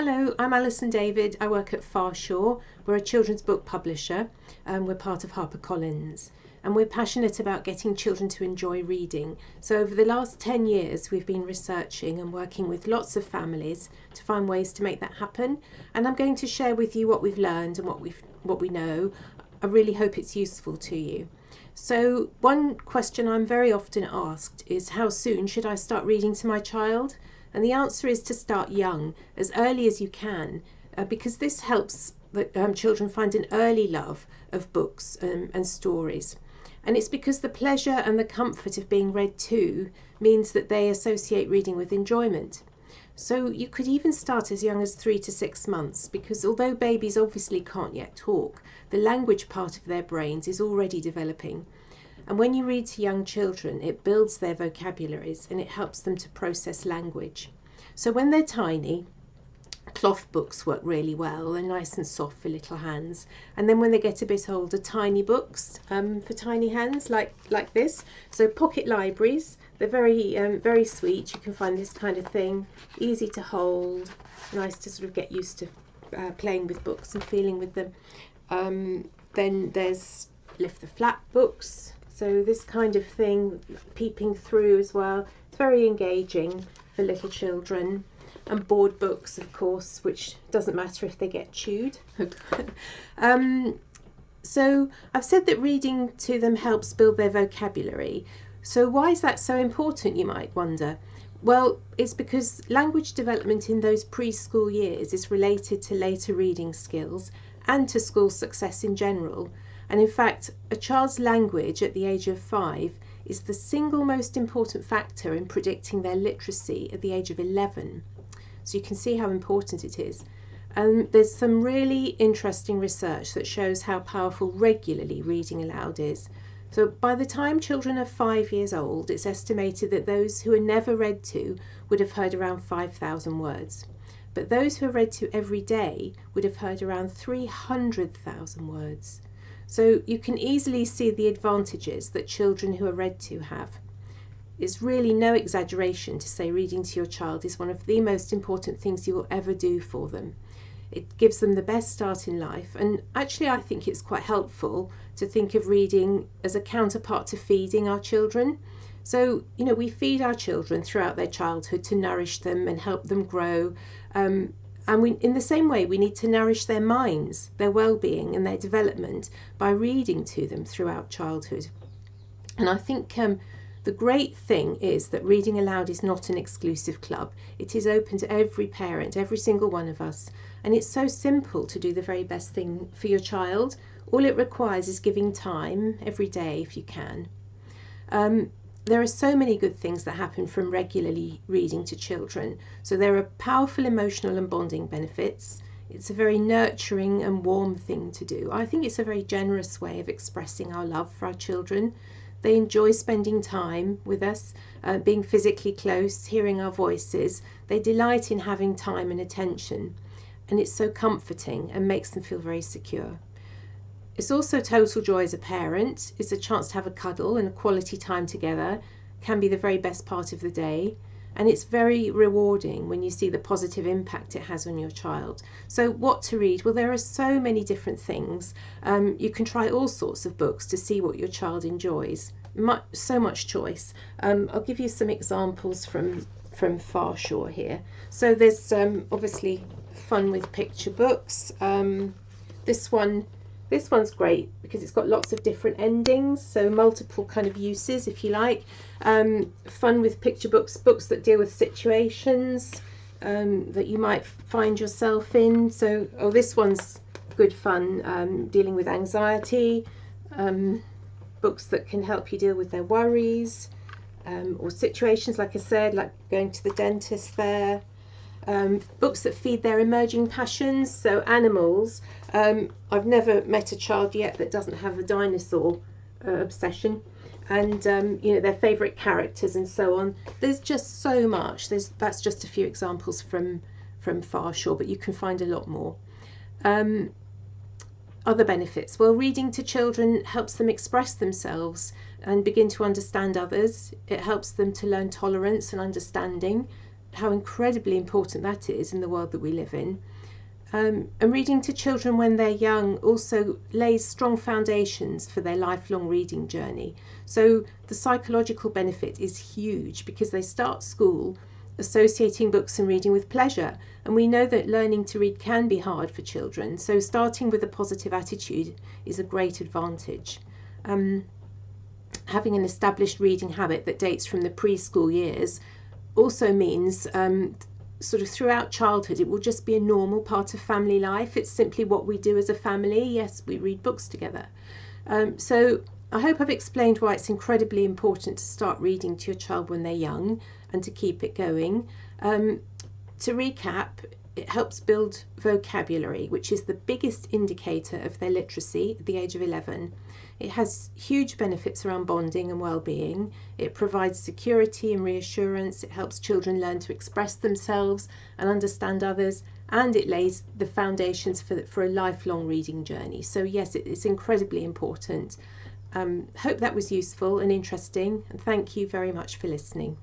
Hello, I'm Alison David. I work at Farshore. We're a children's book publisher and we're part of HarperCollins. And we're passionate about getting children to enjoy reading. So over the last 10 years, we've been researching and working with lots of families to find ways to make that happen. And I'm going to share with you what we've learned and what we know. I really hope it's useful to you. So one question I'm very often asked is, how soon should I start reading to my child? And the answer is to start young, as early as you can, because this helps children find an early love of books and stories. And it's because the pleasure and the comfort of being read to means that they associate reading with enjoyment. So you could even start as young as 3 to 6 months, because although babies obviously can't yet talk, the language part of their brains is already developing. And when you read to young children, it builds their vocabularies and it helps them to process language. So when they're tiny, cloth books work really well. They're nice and soft for little hands. And then when they get a bit older, tiny books for tiny hands like this. So pocket libraries, they're very sweet. You can find this kind of thing, easy to hold, nice to sort of get used to playing with books and feeling with them. Then there's lift the flap books. So this kind of thing, peeping through as well. It's very engaging for little children. And board books, of course, which doesn't matter if they get chewed. So I've said that reading to them helps build their vocabulary. So why is that so important, you might wonder? Well, it's because language development in those preschool years is related to later reading skills and to school success in general. And in fact, a child's language at the age of 5 is the single most important factor in predicting their literacy at the age of 11. So you can see how important it is. And there's some really interesting research that shows how powerful regularly reading aloud is. So by the time children are 5 years old, it's estimated that those who are never read to would have heard around 5,000 words. But those who are read to every day would have heard around 300,000 words. So you can easily see the advantages that children who are read to have. It's really no exaggeration to say reading to your child is one of the most important things you will ever do for them. It gives them the best start in life, and actually I think it's quite helpful to think of reading as a counterpart to feeding our children. So, we feed our children throughout their childhood to nourish them and help them grow. And in the same way, we need to nourish their minds, their well-being and their development by reading to them throughout childhood. And I think the great thing is that reading aloud is not an exclusive club. It is open to every parent, every single one of us. And it's so simple to do the very best thing for your child. All it requires is giving time every day if you can. There are so many good things that happen from regularly reading to children. So there are powerful emotional and bonding benefits. It's a very nurturing and warm thing to do. I think it's a very generous way of expressing our love for our children. They enjoy spending time with us, being physically close, hearing our voices. They delight in having time and attention. And it's so comforting and makes them feel very secure. It's also total joy as a parent. It's a chance to have a cuddle and a quality time together. Can be the very best part of the day. And it's very rewarding when you see the positive impact it has on your child. So what to read? Well, there are so many different things. You can try all sorts of books to see what your child enjoys. So much choice. I'll give you some examples from Farshore here. So there's obviously fun with picture books. This one's great because it's got lots of different endings, so multiple kind of uses if you like. Fun with picture books, books that deal with situations that you might find yourself in. So, this one's good fun, dealing with anxiety, books that can help you deal with their worries, or situations, like I said, like going to the dentist there. Books that feed their emerging passions, so animals. I've never met a child yet that doesn't have a dinosaur obsession, and their favourite characters and so on. There's just so much. That's just a few examples from Farshore, but you can find a lot more. Other benefits. Well, reading to children helps them express themselves and begin to understand others. It helps them to learn tolerance and understanding. how incredibly important that is in the world that we live in. And reading to children when they're young also lays strong foundations for their lifelong reading journey. So the psychological benefit is huge because they start school associating books and reading with pleasure. And we know that learning to read can be hard for children, so starting with a positive attitude is a great advantage. Having an established reading habit that dates from the preschool years also means sort of throughout childhood it will just be a normal part of family life. It's simply what we do as a family. Yes, we read books together. So I hope I've explained why it's incredibly important to start reading to your child when they're young and to keep it going. To recap, it helps build vocabulary, which is the biggest indicator of their literacy at the age of 11. It has huge benefits around bonding and well-being. It provides security and reassurance. It helps children learn to express themselves and understand others, and it lays the foundations for a lifelong reading journey. So yes, it's incredibly important. Hope that was useful and interesting, and thank you very much for listening.